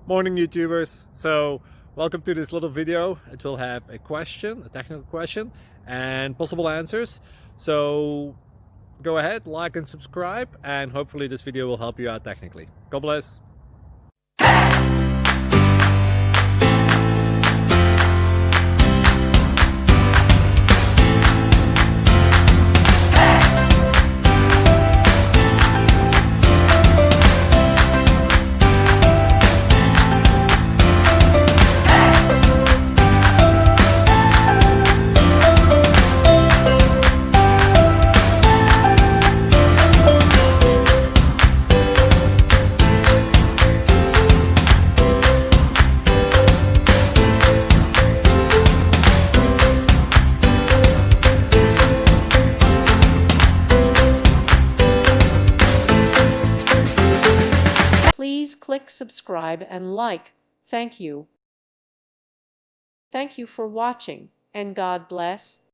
Morning YouTubers. So welcome to this little video. It will have a question, a technical question, and possible answers. So go ahead, like and subscribe, and hopefully this video will help you out technically. God bless. Please click subscribe and like. Thank you. Thank you for watching, and God bless.